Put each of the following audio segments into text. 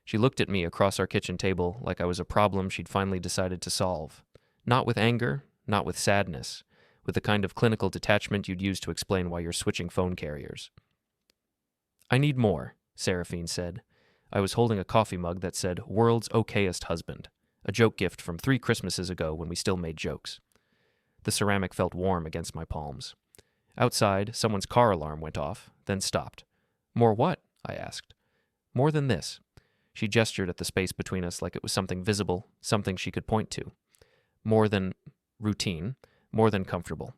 She looked at me across our kitchen table like I was a problem she'd finally decided to solve. Not with anger, not with sadness, with the kind of clinical detachment you'd use to explain why you're switching phone carriers. "I need more," Seraphine said. I was holding a coffee mug that said, "World's Okayest Husband," a joke gift from 3 Christmases ago when we still made jokes. The ceramic felt warm against my palms. Outside, someone's car alarm went off, then stopped. "More what?" I asked. "More than this." She gestured at the space between us like it was something visible, something she could point to. More than routine, more than comfortable.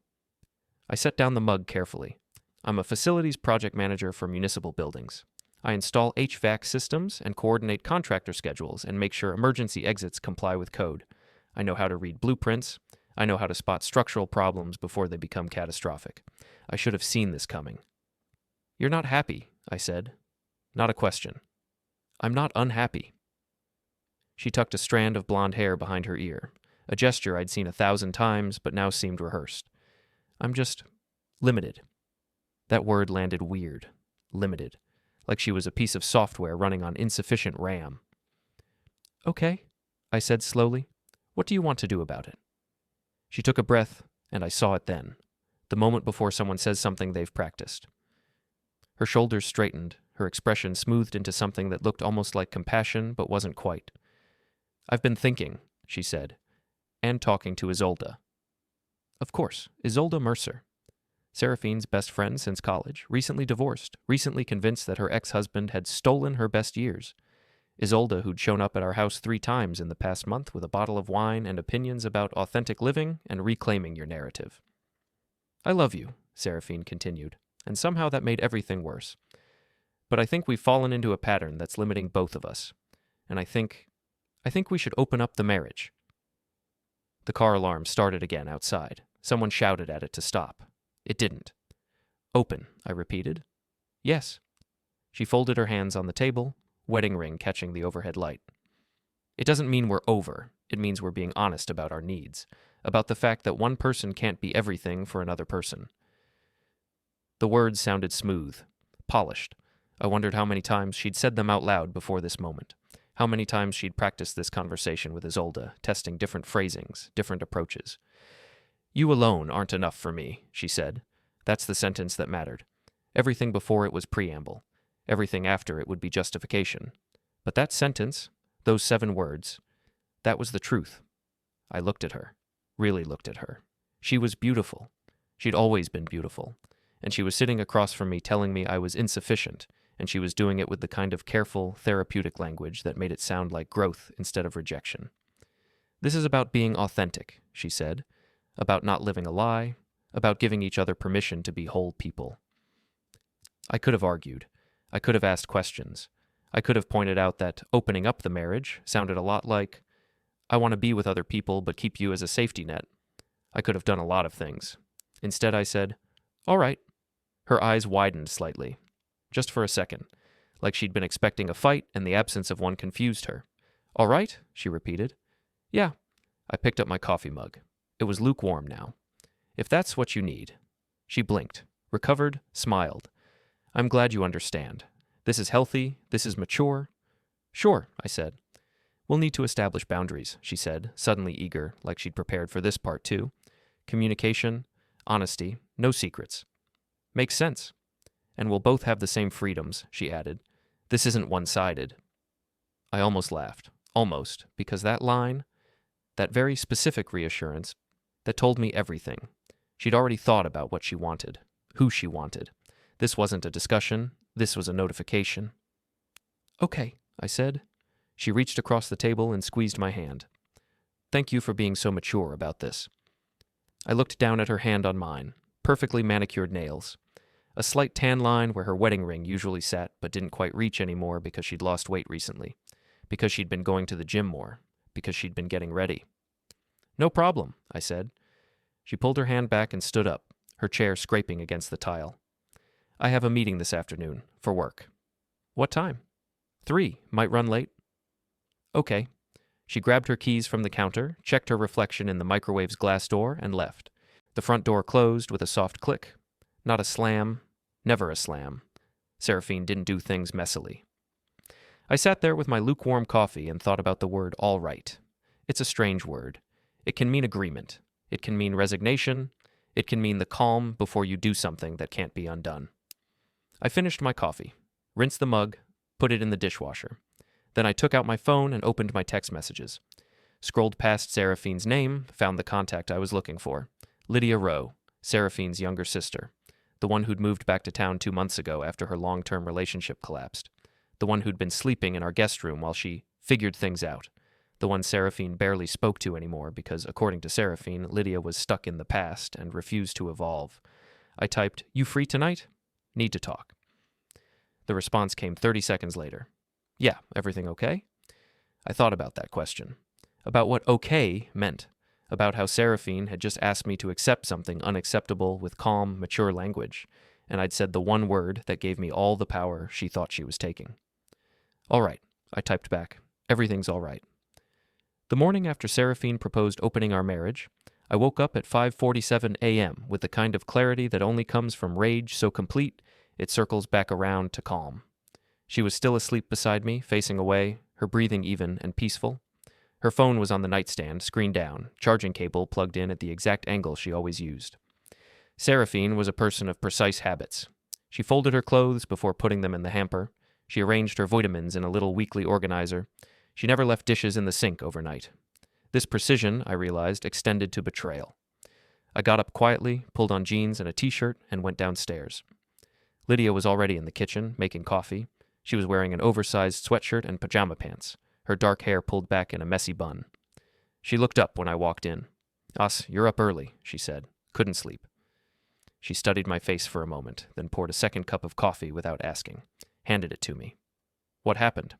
I set down the mug carefully. I'm a facilities project manager for municipal buildings. I install HVAC systems and coordinate contractor schedules and make sure emergency exits comply with code. I know how to read blueprints. I know how to spot structural problems before they become catastrophic. I should have seen this coming. "You're not happy," I said. Not a question. "I'm not unhappy." She tucked a strand of blonde hair behind her ear, a gesture I'd seen 1,000 times but now seemed rehearsed. "I'm just limited." That word landed weird. Limited. Like she was a piece of software running on insufficient RAM. "Okay," I said slowly. "What do you want to do about it?" She took a breath, and I saw it then, the moment before someone says something they've practiced. Her shoulders straightened, her expression smoothed into something that looked almost like compassion but wasn't quite. "I've been thinking," she said, "and talking to Isolde." Of course, Isolde Mercer. Seraphine's best friend since college, recently divorced, recently convinced that her ex-husband had stolen her best years. Isolde, who'd shown up at our house 3 times in the past month with a bottle of wine and opinions about authentic living and reclaiming your narrative. "I love you," Seraphine continued, and somehow that made everything worse. "But I think we've fallen into a pattern that's limiting both of us. And I think we should open up the marriage." The car alarm started again outside. Someone shouted at it to stop. It didn't. "Open," I repeated. "Yes." She folded her hands on the table, wedding ring catching the overhead light. "It doesn't mean we're over. It means we're being honest about our needs, about the fact that one person can't be everything for another person." The words sounded smooth, polished. I wondered how many times she'd said them out loud before this moment, how many times she'd practiced this conversation with Isolde, testing different phrasings, different approaches. "You alone aren't enough for me," she said. That's the sentence that mattered. Everything before it was preamble. Everything after it would be justification. But that sentence, those 7 words, that was the truth. I looked at her, really looked at her. She was beautiful. She'd always been beautiful. And she was sitting across from me telling me I was insufficient, and she was doing it with the kind of careful, therapeutic language that made it sound like growth instead of rejection. "This is about being authentic," she said, "about not living a lie, about giving each other permission to be whole people." I could have argued. I could have asked questions. I could have pointed out that opening up the marriage sounded a lot like, "I want to be with other people but keep you as a safety net." I could have done a lot of things. Instead, I said, "All right." Her eyes widened slightly, just for a second, like she'd been expecting a fight and the absence of one confused her. "All right," she repeated. "Yeah." I picked up my coffee mug. It was lukewarm now. "If that's what you need." She blinked, recovered, smiled. "I'm glad you understand. This is healthy, this is mature." "Sure," I said. "We'll need to establish boundaries," she said, suddenly eager, like she'd prepared for this part too. "Communication, honesty, no secrets." "Makes sense. And we'll both have the same freedoms," she added. "This isn't one-sided." I almost laughed. Almost, because that line, that very specific reassurance, that told me everything. She'd already thought about what she wanted, who she wanted. This wasn't a discussion. This was a notification. "Okay," I said. She reached across the table and squeezed my hand. "Thank you for being so mature about this." I looked down at her hand on mine, perfectly manicured nails. A slight tan line where her wedding ring usually sat but didn't quite reach anymore because she'd lost weight recently, because she'd been going to the gym more, because she'd been getting ready. "No problem," I said. She pulled her hand back and stood up, her chair scraping against the tile. "I have a meeting this afternoon, for work." "What time?" 3, might run late." "Okay." She grabbed her keys from the counter, checked her reflection in the microwave's glass door, and left. The front door closed with a soft click. Not a slam, never a slam. Seraphine didn't do things messily. I sat there with my lukewarm coffee and thought about the word all right. It's a strange word. It can mean agreement. It can mean resignation. It can mean the calm before you do something that can't be undone. I finished my coffee, rinsed the mug, put it in the dishwasher. Then I took out my phone and opened my text messages. Scrolled past Seraphine's name, found the contact I was looking for. Lydia Rowe, Seraphine's younger sister. The one who'd moved back to town 2 months ago after her long-term relationship collapsed. The one who'd been sleeping in our guest room while she figured things out. The one Seraphine barely spoke to anymore because, according to Seraphine, Lydia was stuck in the past and refused to evolve. I typed, "You free tonight? Need to talk." The response came 30 seconds later. "Yeah, everything okay?" I thought about that question. About what okay meant. About how Seraphine had just asked me to accept something unacceptable with calm, mature language, and I'd said the one word that gave me all the power she thought she was taking. "All right," I typed back. "Everything's all right." The morning after Seraphine proposed opening our marriage, I woke up at 5:47 a.m. with the kind of clarity that only comes from rage so complete it circles back around to calm. She was still asleep beside me, facing away, her breathing even and peaceful. Her phone was on the nightstand, screen down, charging cable plugged in at the exact angle she always used. Seraphine was a person of precise habits. She folded her clothes before putting them in the hamper. She arranged her vitamins in a little weekly organizer. She never left dishes in the sink overnight. This precision, I realized, extended to betrayal. I got up quietly, pulled on jeans and a t-shirt, and went downstairs. Lydia was already in the kitchen, making coffee. She was wearing an oversized sweatshirt and pajama pants, her dark hair pulled back in a messy bun. She looked up when I walked in. "Us, you're up early," she said. "Couldn't sleep." She studied my face for a moment, then poured a second cup of coffee without asking, handed it to me. "What happened?"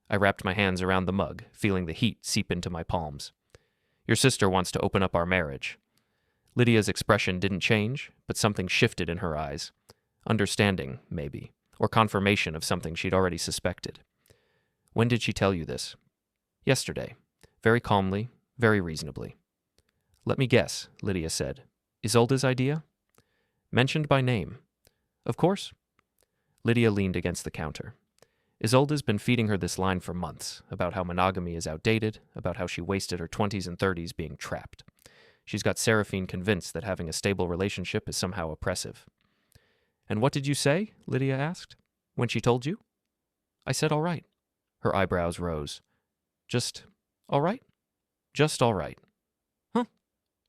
I wrapped my hands around the mug, feeling the heat seep into my palms. "Your sister wants to open up our marriage." Lydia's expression didn't change, but something shifted in her eyes. Understanding, maybe, or confirmation of something she'd already suspected. "When did she tell you this?" "Yesterday. Very calmly, very reasonably." "Let me guess," Lydia said. "Isolde's idea?" "Mentioned by name." "Of course." Lydia leaned against the counter. Isolde's been feeding her this line for months, about how monogamy is outdated, about how she wasted her 20s and 30s being trapped. She's got Seraphine convinced that having a stable relationship is somehow oppressive. "And what did you say?" Lydia asked. "When she told you?" I said all right. Her eyebrows rose. "Just all right?" "Just all right." "Huh."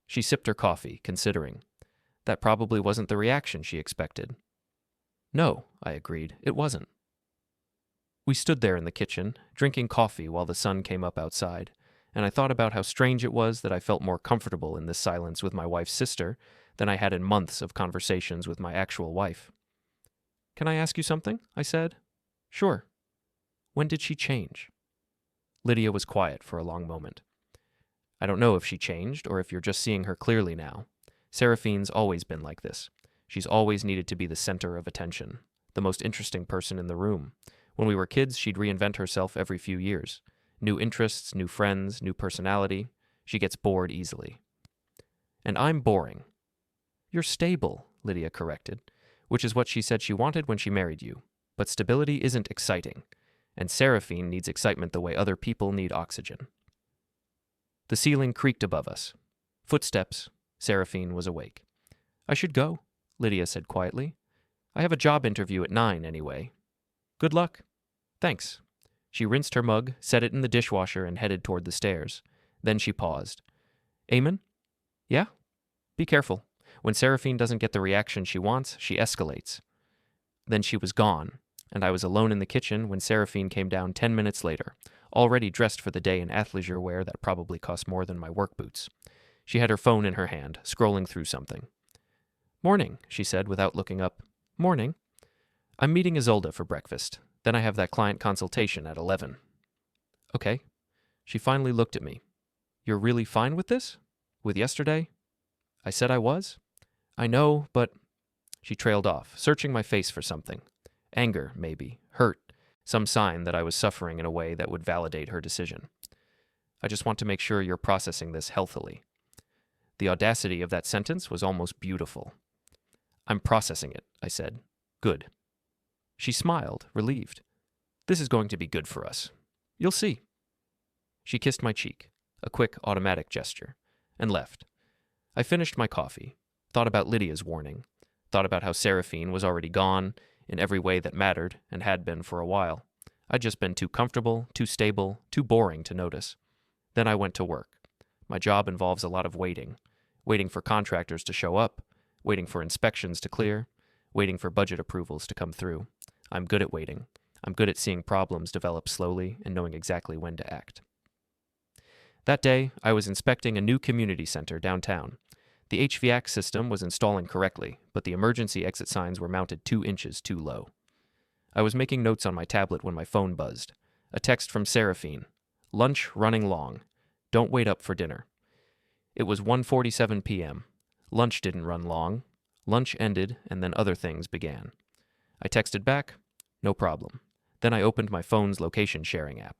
She sipped her coffee, considering. That probably wasn't the reaction she expected. "No," I agreed, "it wasn't." We stood there in the kitchen, drinking coffee while the sun came up outside, and I thought about how strange it was that I felt more comfortable in this silence with my wife's sister than I had in months of conversations with my actual wife. "Can I ask you something?" I said. "Sure." "When did she change?" Lydia was quiet for a long moment. "I don't know if she changed or if you're just seeing her clearly now. Seraphine's always been like this. She's always needed to be the center of attention, the most interesting person in the room. When we were kids, she'd reinvent herself every few years. New interests, new friends, new personality. She gets bored easily." "And I'm boring." "You're stable," Lydia corrected, "which is what she said she wanted when she married you. But stability isn't exciting, and Seraphine needs excitement the way other people need oxygen." The ceiling creaked above us. Footsteps. Seraphine was awake. "I should go," Lydia said quietly. "I have a job interview at 9 anyway." "Good luck." "Thanks." She rinsed her mug, set it in the dishwasher, and headed toward the stairs. Then she paused. "Eamon?" "Yeah?" "Be careful. When Seraphine doesn't get the reaction she wants, she escalates." Then she was gone, and I was alone in the kitchen when Seraphine came down 10 minutes later, already dressed for the day in athleisure wear that probably cost more than my work boots. She had her phone in her hand, scrolling through something. "Morning," she said without looking up. "Morning. I'm meeting Isolde for breakfast. Then I have that client consultation at 11. "Okay." She finally looked at me. "You're really fine with this? With yesterday?" I said I was. "I know, but..." She trailed off, searching my face for something. Anger, maybe. Hurt. Some sign that I was suffering in a way that would validate her decision. "I just want to make sure you're processing this healthily." The audacity of that sentence was almost beautiful. "I'm processing it," I said. "Good." She smiled, relieved. This is going to be good for us. You'll see. She kissed my cheek, a quick, automatic gesture, and left. I finished my coffee, thought about Lydia's warning, thought about how Seraphine was already gone in every way that mattered and had been for a while. I'd just been too comfortable, too stable, too boring to notice. Then I went to work. My job involves a lot of waiting. Waiting for contractors to show up, waiting for inspections to clear, waiting for budget approvals to come through. I'm good at waiting. I'm good at seeing problems develop slowly and knowing exactly when to act. That day, I was inspecting a new community center downtown. The HVAC system was installing correctly, but the emergency exit signs were mounted 2 inches too low. I was making notes on my tablet when my phone buzzed. A text from Seraphine. Lunch running long. Don't wait up for dinner. It was 1:47 p.m. Lunch didn't run long. Lunch ended, and then other things began. I texted back, no problem. Then I opened my phone's location sharing app.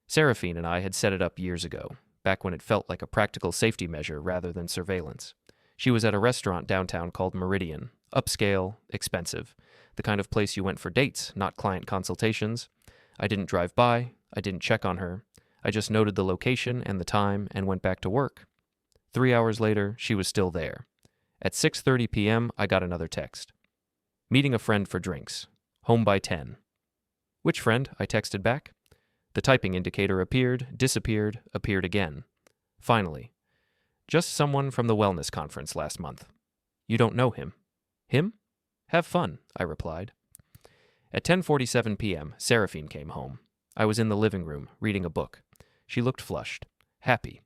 Seraphine and I had set it up years ago, back when it felt like a practical safety measure rather than surveillance. She was at a restaurant downtown called Meridian, upscale, expensive, the kind of place you went for dates, not client consultations. I didn't drive by, I didn't check on her. I just noted the location and the time and went back to work. 3 hours later, she was still there. At 6:30 p.m., I got another text. Meeting a friend for drinks. Home by 10. Which friend? I texted back. The typing indicator appeared, disappeared, appeared again. Finally. Just someone from the wellness conference last month. You don't know him. Him? Have fun, I replied. At 10:47 p.m., Seraphine came home. I was in the living room, reading a book. She looked flushed, happy,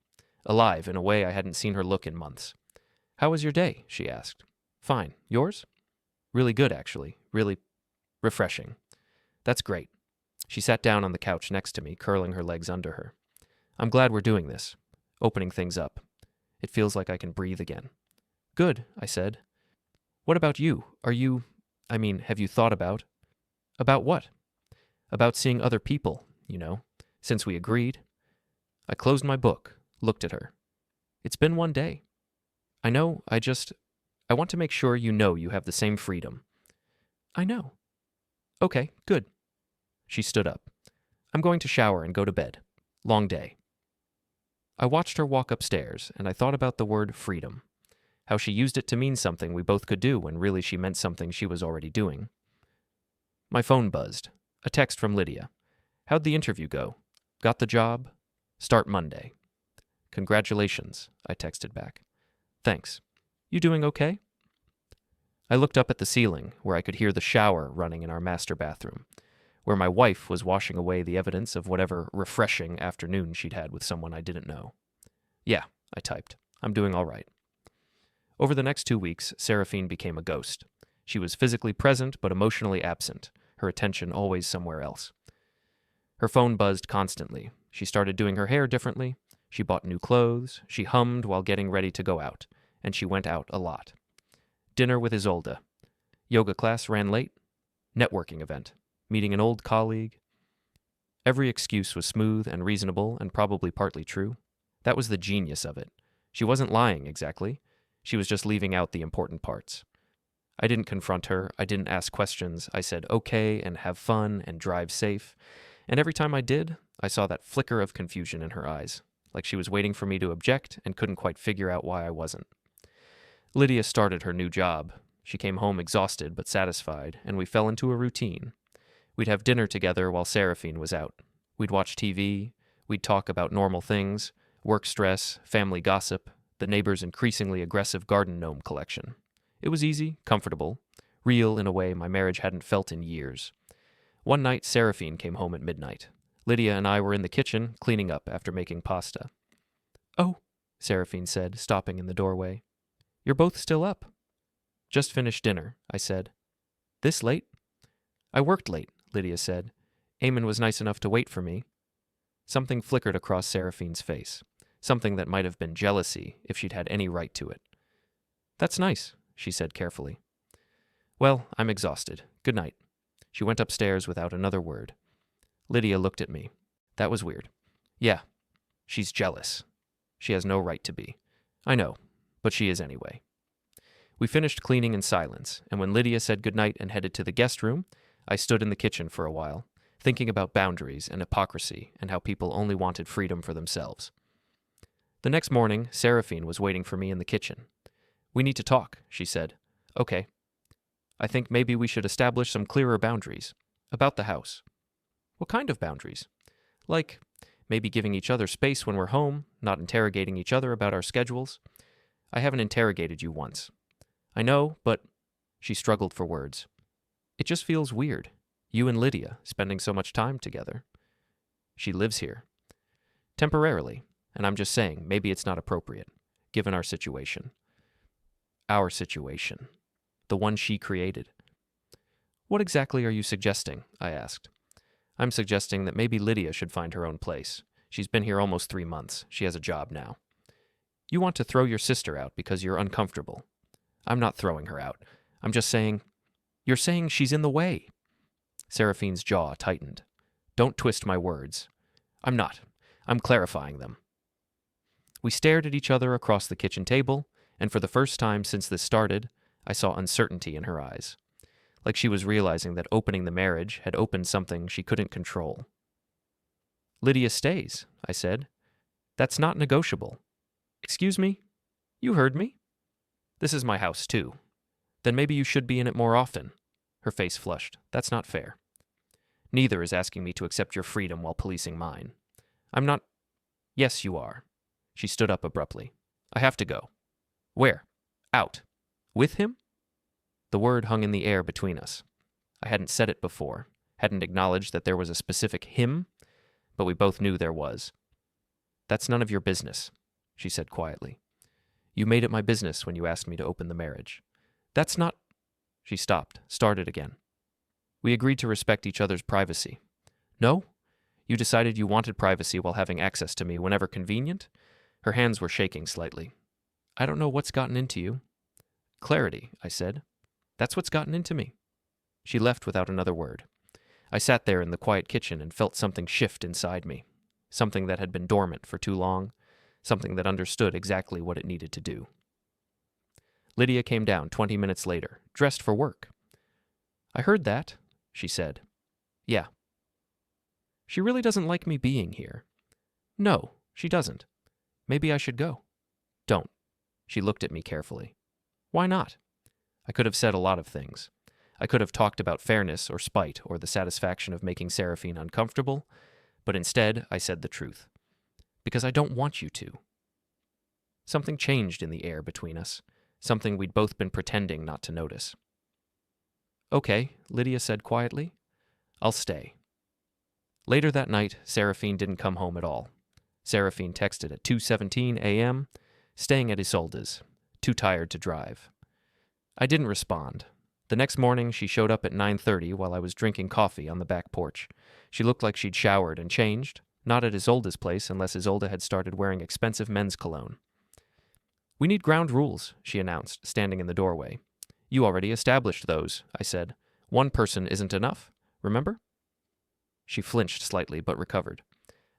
alive in a way I hadn't seen her look in months. How was your day? She asked. Fine. Yours? Really good, actually. Really refreshing. That's great. She sat down on the couch next to me, curling her legs under her. I'm glad we're doing this, opening things up. It feels like I can breathe again. Good, I said. What about you? Have you thought about? About what? About seeing other people, since we agreed. I closed my book, looked at her. It's been one day. I know, I want to make sure you know you have the same freedom. I know. Okay, good. She stood up. I'm going to shower and go to bed. Long day. I watched her walk upstairs, and I thought about the word freedom. How she used it to mean something we both could do when really she meant something she was already doing. My phone buzzed. A text from Lydia. How'd the interview go? Got the job? Start Monday. Congratulations, I texted back. Thanks. You doing okay? I looked up at the ceiling, where I could hear the shower running in our master bathroom, where my wife was washing away the evidence of whatever refreshing afternoon she'd had with someone I didn't know. Yeah, I typed. I'm doing all right. Over the next 2 weeks, Seraphine became a ghost. She was physically present but emotionally absent, her attention always somewhere else. Her phone buzzed constantly. She started doing her hair differently. She bought new clothes. She hummed while getting ready to go out, and she went out a lot. Dinner with Isolde. Yoga class ran late. Networking event. Meeting an old colleague. Every excuse was smooth and reasonable and probably partly true. That was the genius of it. She wasn't lying exactly. She was just leaving out the important parts. I didn't confront her. I didn't ask questions. I said okay and have fun and drive safe. And every time I did, I saw that flicker of confusion in her eyes, like she was waiting for me to object and couldn't quite figure out why I wasn't. Lydia started her new job. She came home exhausted but satisfied, and we fell into a routine. We'd have dinner together while Seraphine was out. We'd watch TV. We'd talk about normal things, work stress, family gossip, the neighbor's increasingly aggressive garden gnome collection. It was easy, comfortable, real in a way my marriage hadn't felt in years. One night, Seraphine came home at midnight. Lydia and I were in the kitchen, cleaning up after making pasta. Oh, Seraphine said, stopping in the doorway. You're both still up. Just finished dinner, I said. This late? I worked late, Lydia said. Eamon was nice enough to wait for me. Something flickered across Seraphine's face, something that might have been jealousy if she'd had any right to it. That's nice, she said carefully. Well, I'm exhausted. Good night. She went upstairs without another word. Lydia looked at me. That was weird. Yeah, she's jealous. She has no right to be. I know, but she is anyway. We finished cleaning in silence, and when Lydia said goodnight and headed to the guest room, I stood in the kitchen for a while, thinking about boundaries and hypocrisy and how people only wanted freedom for themselves. The next morning, Seraphine was waiting for me in the kitchen. "We need to talk," she said. "Okay. I think maybe we should establish some clearer boundaries. About the house." "What kind of boundaries?" "Like, maybe giving each other space when we're home, not interrogating each other about our schedules. I haven't interrogated you once." "I know, but—" She struggled for words. "It just feels weird. You and Lydia spending so much time together." "She lives here." "Temporarily, and I'm just saying maybe it's not appropriate, given our situation." "Our situation. The one she created." "What exactly are you suggesting?" I asked. "I'm suggesting that maybe Lydia should find her own place. She's been here almost 3 months. She has a job now." "You want to throw your sister out because you're uncomfortable." "I'm not throwing her out. I'm just saying—" "You're saying she's in the way." Seraphine's jaw tightened. "Don't twist my words." "I'm not. I'm clarifying them." We stared at each other across the kitchen table, and for the first time since this started, I saw uncertainty in her eyes, like she was realizing that opening the marriage had opened something she couldn't control. "Lydia stays," I said. "That's not negotiable." "Excuse me? You heard me." "This is my house, too." "Then maybe you should be in it more often." Her face flushed. "That's not fair." "Neither is asking me to accept your freedom while policing mine." "I'm not—" "Yes, you are." She stood up abruptly. "I have to go." "Where?" "Out." "With him?" The word hung in the air between us. I hadn't said it before, hadn't acknowledged that there was a specific him, but we both knew there was. "That's none of your business," she said quietly. "You made it my business when you asked me to open the marriage." "That's not—" She stopped, started again. "We agreed to respect each other's privacy." "No? You decided you wanted privacy while having access to me whenever convenient?" Her hands were shaking slightly. "I don't know what's gotten into you." "Clarity," I said. "That's what's gotten into me." She left without another word. I sat there in the quiet kitchen and felt something shift inside me, something that had been dormant for too long, something that understood exactly what it needed to do. Lydia came down 20 minutes later, dressed for work. "I heard that," she said. "Yeah." "She really doesn't like me being here." "No, she doesn't. Maybe I should go." "Don't." She looked at me carefully. "Why not?" I could have said a lot of things. I could have talked about fairness or spite or the satisfaction of making Seraphine uncomfortable, but instead I said the truth. "Because I don't want you to." Something changed in the air between us, something we'd both been pretending not to notice. "Okay," Lydia said quietly. "I'll stay." Later that night, Seraphine didn't come home at all. Seraphine texted at 2:17 a.m., staying at Isolde's, too tired to drive. I didn't respond. The next morning, she showed up at 9:30 while I was drinking coffee on the back porch. She looked like she'd showered and changed, not at Isolde's place unless Isolde had started wearing expensive men's cologne. "We need ground rules," she announced, standing in the doorway. "You already established those," I said. "One person isn't enough, remember?" She flinched slightly but recovered.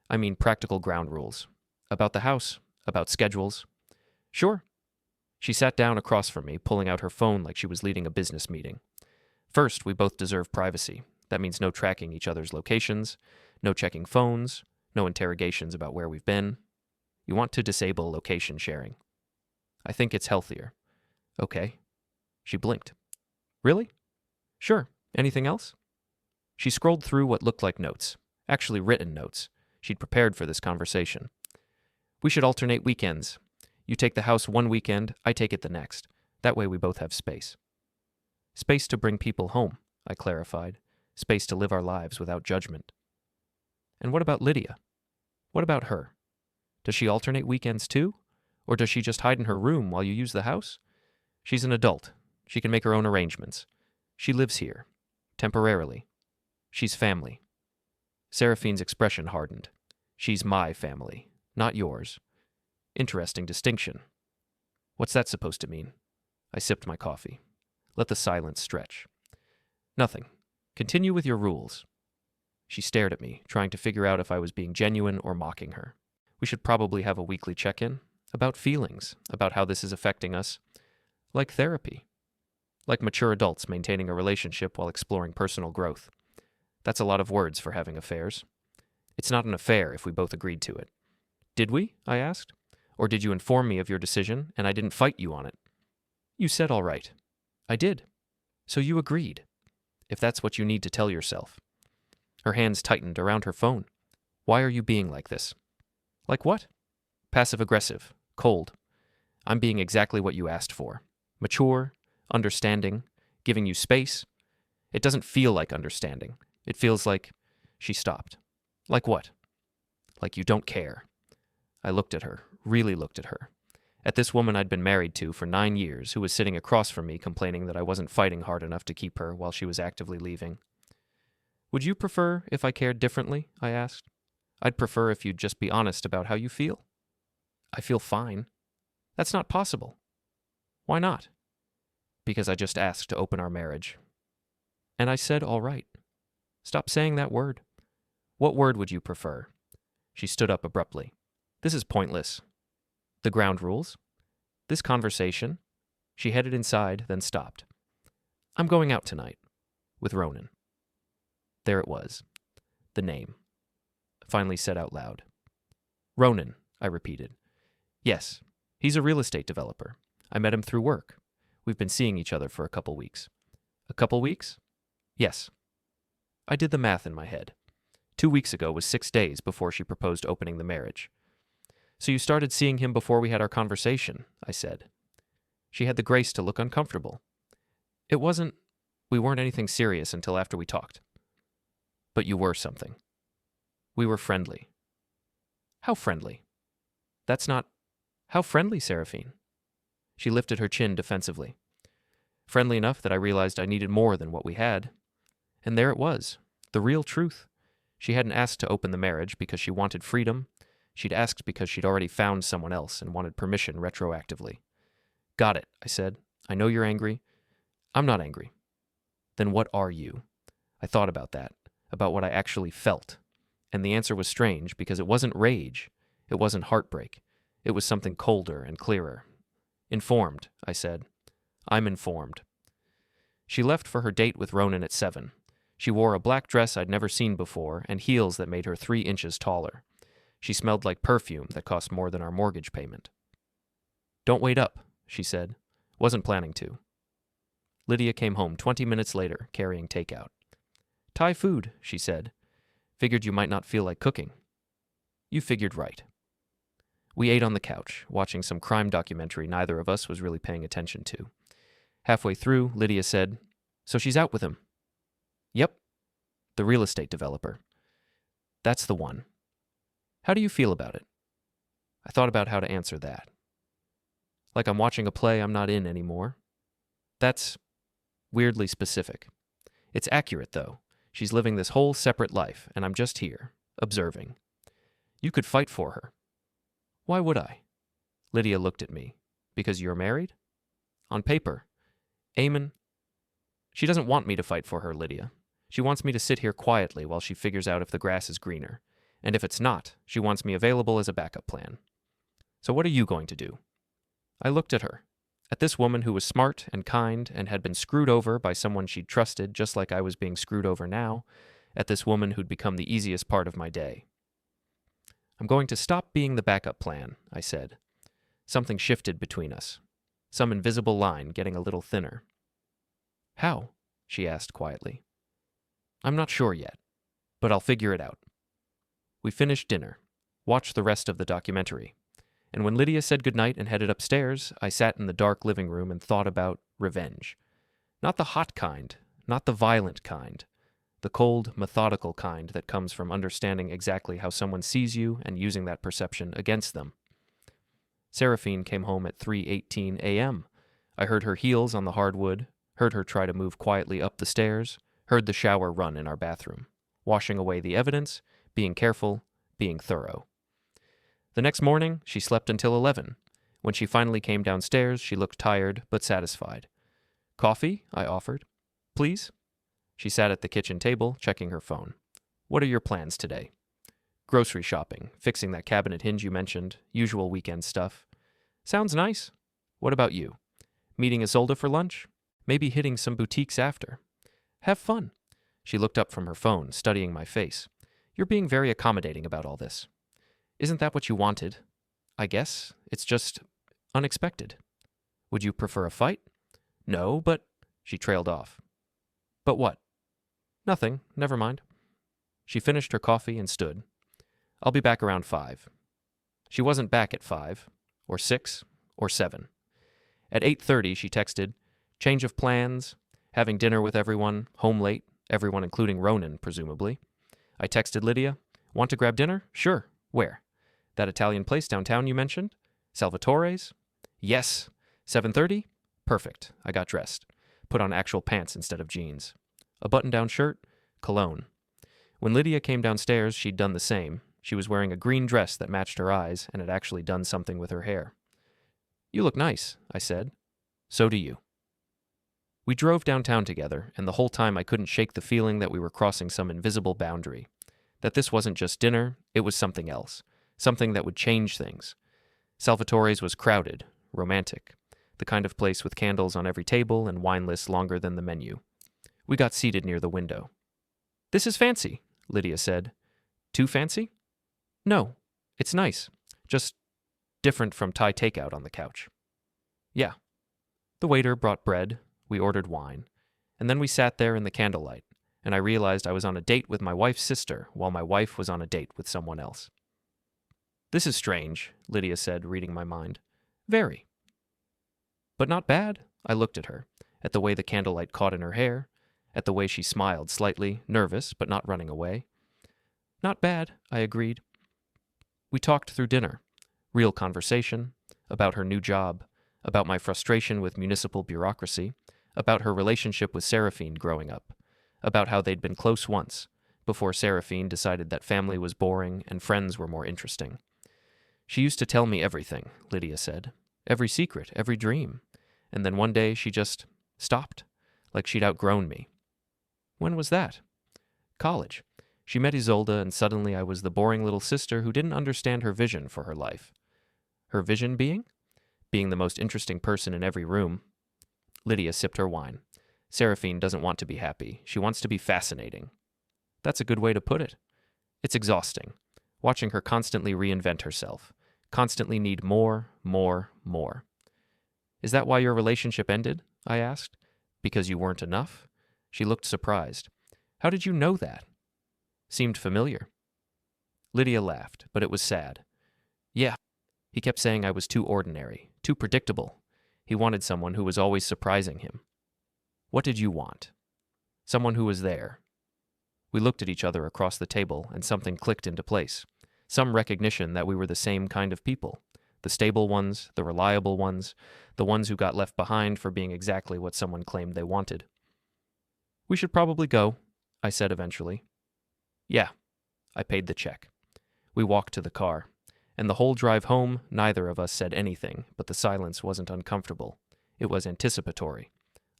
"I mean practical ground rules. About the house, about schedules." "Sure." She sat down across from me, pulling out her phone like she was leading a business meeting. "First, we both deserve privacy. That means no tracking each other's locations, no checking phones, no interrogations about where we've been. You want to disable location sharing." "I think it's healthier." "Okay." She blinked. "Really?" "Sure. Anything else?" She scrolled through what looked like notes, actually written notes. She'd prepared for this conversation. "We should alternate weekends. You take the house one weekend, I take it the next. That way we both have space." "Space to bring people home," I clarified. "Space to live our lives without judgment." "And what about Lydia? What about her? Does she alternate weekends too? Or does she just hide in her room while you use the house?" "She's an adult. She can make her own arrangements. She lives here. Temporarily. She's family." Seraphine's expression hardened. "She's my family, not yours." Interesting distinction. What's that supposed to mean? I sipped my coffee. Let the silence stretch. "Nothing. Continue with your rules." She stared at me, trying to figure out if I was being genuine or mocking her. "We should probably have a weekly check-in. About feelings, about how this is affecting us. Like therapy. Like mature adults maintaining a relationship while exploring personal growth. That's a lot of words for having affairs. It's not an affair if we both agreed to it. Did we? I asked. Or did you inform me of your decision and I didn't fight you on it? You said all right. I did. So you agreed. If that's what you need to tell yourself. Her hands tightened around her phone. Why are you being like this? Like what? Passive-aggressive. Cold. I'm being exactly what you asked for. Mature, understanding, giving you space. It doesn't feel like understanding. It feels like... She stopped. Like what? Like you don't care. I looked at her, really looked at her. At this woman I'd been married to for 9 years, who was sitting across from me complaining that I wasn't fighting hard enough to keep her while she was actively leaving. Would you prefer if I cared differently? I asked. I'd prefer if you'd just be honest about how you feel. I feel fine. That's not possible. Why not? Because I just asked to open our marriage. And I said all right. Stop saying that word. What word would you prefer? She stood up abruptly. This is pointless. The ground rules? This conversation? She headed inside, then stopped. I'm going out tonight. With Ronan. There it was. The name. Finally said out loud. Ronan, I repeated. Yes, he's a real estate developer. I met him through work. We've been seeing each other for a couple weeks. A couple weeks? Yes. I did the math in my head. 2 weeks ago was 6 days before she proposed opening the marriage. So you started seeing him before we had our conversation, I said. She had the grace to look uncomfortable. We weren't anything serious until after we talked. But you were something. We were friendly. How friendly? How friendly, Seraphine? She lifted her chin defensively. Friendly enough that I realized I needed more than what we had. And there it was, the real truth. She hadn't asked to open the marriage because she wanted freedom. She'd asked because she'd already found someone else and wanted permission retroactively. Got it, I said. I know you're angry. I'm not angry. Then what are you? I thought about that, about what I actually felt. And the answer was strange because it wasn't rage. It wasn't heartbreak. It was something colder and clearer. Informed, I said. I'm informed. She left for her date with Ronan at 7. She wore a black dress I'd never seen before and heels that made her 3 inches taller. She smelled like perfume that cost more than our mortgage payment. Don't wait up, she said. Wasn't planning to. Lydia came home 20 minutes later, carrying takeout. Thai food, she said. Figured you might not feel like cooking. You figured right. We ate on the couch, watching some crime documentary neither of us was really paying attention to. Halfway through, Lydia said, So she's out with him? Yep. The real estate developer. That's the one. How do you feel about it? I thought about how to answer that. Like I'm watching a play I'm not in anymore. That's weirdly specific. It's accurate, though. She's living this whole separate life, and I'm just here, observing. You could fight for her. Why would I? Lydia looked at me. Because you're married? On paper. Eamon. She doesn't want me to fight for her, Lydia. She wants me to sit here quietly while she figures out if the grass is greener. And if it's not, she wants me available as a backup plan. So what are you going to do? I looked at her. At this woman who was smart and kind and had been screwed over by someone she'd trusted just like I was being screwed over now. At this woman who'd become the easiest part of my day. I'm going to stop being the backup plan, I said. Something shifted between us. Some invisible line getting a little thinner. How? She asked quietly. I'm not sure yet, but I'll figure it out. We finished dinner, watched the rest of the documentary, and when Lydia said goodnight and headed upstairs, I sat in the dark living room and thought about revenge. Not the hot kind, not the violent kind, the cold, methodical kind that comes from understanding exactly how someone sees you and using that perception against them. Seraphine came home at 3:18 a.m. I heard her heels on the hardwood, heard her try to move quietly up the stairs, heard the shower run in our bathroom, washing away the evidence, being careful, being thorough. The next morning, she slept until 11. When she finally came downstairs, she looked tired but satisfied. Coffee? I offered. Please? She sat at the kitchen table, checking her phone. What are your plans today? Grocery shopping, fixing that cabinet hinge you mentioned, usual weekend stuff. Sounds nice. What about you? Meeting Isolde for lunch? Maybe hitting some boutiques after. Have fun. She looked up from her phone, studying my face. You're being very accommodating about all this. Isn't that what you wanted? I guess. It's just unexpected. Would you prefer a fight? No, but... She trailed off. But what? Nothing. Never mind. She finished her coffee and stood. I'll be back around 5. She wasn't back at 5, or 6, or 7. At 8:30, she texted, change of plans, having dinner with everyone, home late, everyone including Ronan, presumably. I texted Lydia, want to grab dinner? Sure. Where? That Italian place downtown you mentioned? Salvatore's? Yes. 7:30? Perfect. I got dressed. Put on actual pants instead of jeans. A button-down shirt, cologne. When Lydia came downstairs, she'd done the same. She was wearing a green dress that matched her eyes and had actually done something with her hair. You look nice, I said. So do you. We drove downtown together, and the whole time I couldn't shake the feeling that we were crossing some invisible boundary. That this wasn't just dinner, it was something else. Something that would change things. Salvatore's was crowded, romantic. The kind of place with candles on every table and wine lists longer than the menu. We got seated near the window. This is fancy, Lydia said. Too fancy? No, it's nice. Just different from Thai takeout on the couch. Yeah. The waiter brought bread, we ordered wine, and then we sat there in the candlelight, and I realized I was on a date with my wife's sister while my wife was on a date with someone else. This is strange, Lydia said, reading my mind. Very. But not bad, I looked at her, at the way the candlelight caught in her hair, at the way she smiled slightly, nervous but not running away. Not bad, I agreed. We talked through dinner. Real conversation, about her new job, about my frustration with municipal bureaucracy, about her relationship with Seraphine growing up, about how they'd been close once, before Seraphine decided that family was boring and friends were more interesting. She used to tell me everything, Lydia said. Every secret, every dream. And then one day she just stopped, like she'd outgrown me. When was that? College. She met Isolde, and suddenly I was the boring little sister who didn't understand her vision for her life. Her vision being? Being the most interesting person in every room. Lydia sipped her wine. Seraphine doesn't want to be happy. She wants to be fascinating. That's a good way to put it. It's exhausting, watching her constantly reinvent herself, constantly need more. Is that why your relationship ended? I asked. Because you weren't enough? She looked surprised. How did you know that? Seemed familiar. Lydia laughed, but it was sad. Yeah. He kept saying I was too ordinary, too predictable. He wanted someone who was always surprising him. What did you want? Someone who was there. We looked at each other across the table, and something clicked into place. Some recognition that we were the same kind of people. The stable ones, the reliable ones, the ones who got left behind for being exactly what someone claimed they wanted. We should probably go, I said eventually. Yeah. I paid the check. We walked to the car. And the whole drive home, neither of us said anything, but the silence wasn't uncomfortable. It was anticipatory.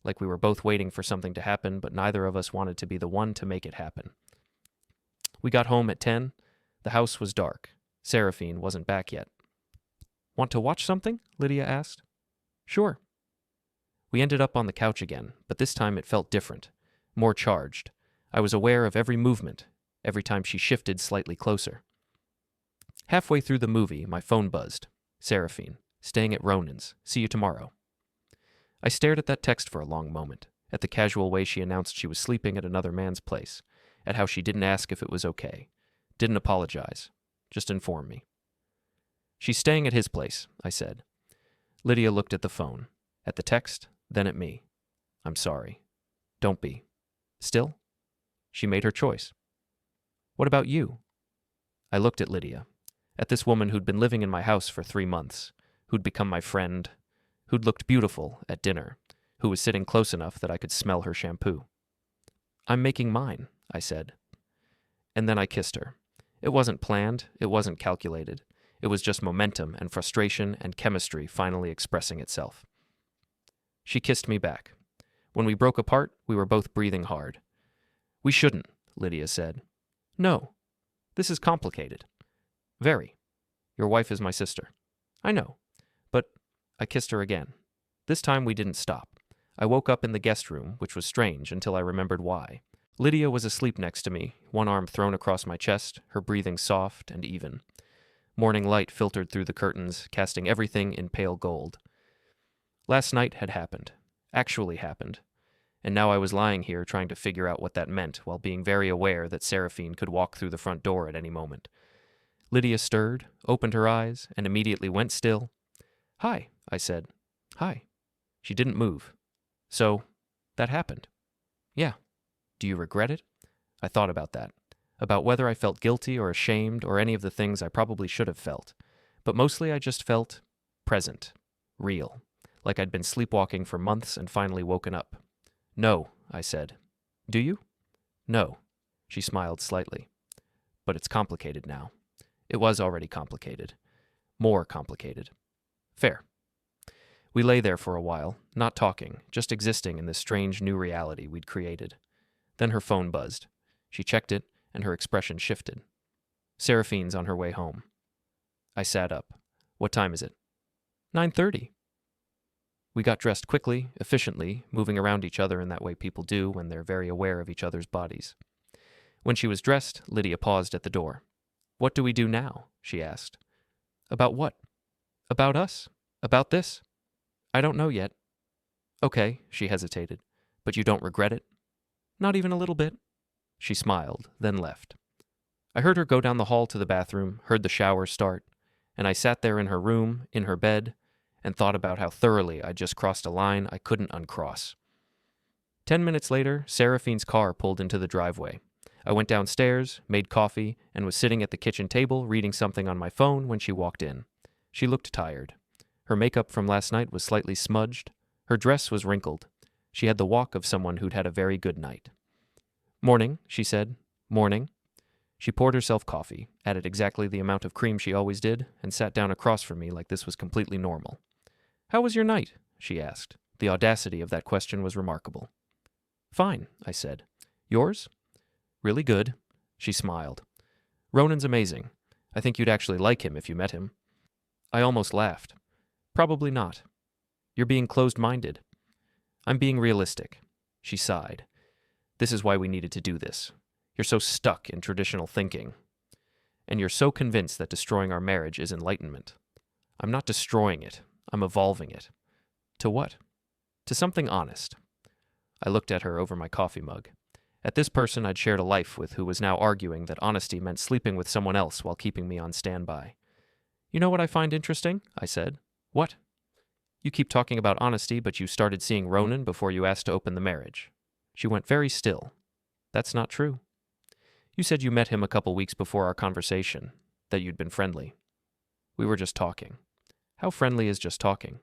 Like we were both waiting for something to happen, but neither of us wanted to be the one to make it happen. We got home at 10. The house was dark. Seraphine wasn't back yet. Want to watch something? Lydia asked. Sure. We ended up on the couch again, but this time it felt different, more charged. I was aware of every movement, every time she shifted slightly closer. Halfway through the movie, my phone buzzed. Seraphine, staying at Ronan's. See you tomorrow. I stared at that text for a long moment, at the casual way she announced she was sleeping at another man's place, at how she didn't ask if it was okay, didn't apologize, just inform me. She's staying at his place, I said. Lydia looked at the phone, at the text, then at me. I'm sorry. Don't be. Still? She made her choice. What about you? I looked at Lydia, at this woman who'd been living in my house for 3 months, who'd become my friend, who'd looked beautiful at dinner, who was sitting close enough that I could smell her shampoo. I'm making mine, I said. And then I kissed her. It wasn't planned, it wasn't calculated. It was just momentum and frustration and chemistry finally expressing itself. She kissed me back. When we broke apart, we were both breathing hard. We shouldn't, Lydia said. No. This is complicated. Very. Your wife is my sister. I know. But I kissed her again. This time we didn't stop. I woke up in the guest room, which was strange until I remembered why. Lydia was asleep next to me, one arm thrown across my chest, her breathing soft and even. Morning light filtered through the curtains, casting everything in pale gold. Last night had happened. Actually happened. And now I was lying here trying to figure out what that meant while being very aware that Seraphine could walk through the front door at any moment. Lydia stirred, opened her eyes, and immediately went still. "Hi," I said. "Hi." She didn't move. So, that happened. Yeah. Do you regret it? I thought about that. About whether I felt guilty or ashamed or any of the things I probably should have felt. But mostly I just felt present. Real. Like I'd been sleepwalking for months and finally woken up. "No," I said. "Do you?" "No." She smiled slightly. "But it's complicated now." It was already complicated. More complicated. Fair. We lay there for a while, not talking, just existing in this strange new reality we'd created. Then her phone buzzed. She checked it, and her expression shifted. Seraphine's on her way home. I sat up. "What time is it?" 9:30. We got dressed quickly, efficiently, moving around each other in that way people do when they're very aware of each other's bodies. When she was dressed, Lydia paused at the door. "What do we do now?" she asked. "About what?" "About us. About this." "I don't know yet." "Okay," she hesitated. "But you don't regret it?" "Not even a little bit." She smiled, then left. I heard her go down the hall to the bathroom, heard the shower start, and I sat there in her room, in her bed, and thought about how thoroughly I'd just crossed a line I couldn't uncross. 10 minutes later, Seraphine's car pulled into the driveway. I went downstairs, made coffee, and was sitting at the kitchen table reading something on my phone when she walked in. She looked tired. Her makeup from last night was slightly smudged. Her dress was wrinkled. She had the walk of someone who'd had a very good night. "Morning," she said. "Morning." She poured herself coffee, added exactly the amount of cream she always did, and sat down across from me like this was completely normal. "How was your night?" she asked. The audacity of that question was remarkable. "Fine," I said. "Yours?" "Really good." She smiled. "Ronan's amazing. I think you'd actually like him if you met him." I almost laughed. "Probably not. You're being closed-minded." "I'm being realistic." She sighed. "This is why we needed to do this. You're so stuck in traditional thinking. And you're so convinced that destroying our marriage is enlightenment. I'm not destroying it. I'm evolving it." "To what?" "To something honest." I looked at her over my coffee mug. At this person I'd shared a life with who was now arguing that honesty meant sleeping with someone else while keeping me on standby. "You know what I find interesting?" I said. "What?" "You keep talking about honesty, but you started seeing Ronan before you asked to open the marriage." She went very still. "That's not true." "You said you met him a couple weeks before our conversation, that you'd been friendly." "We were just talking." "How friendly is just talking?"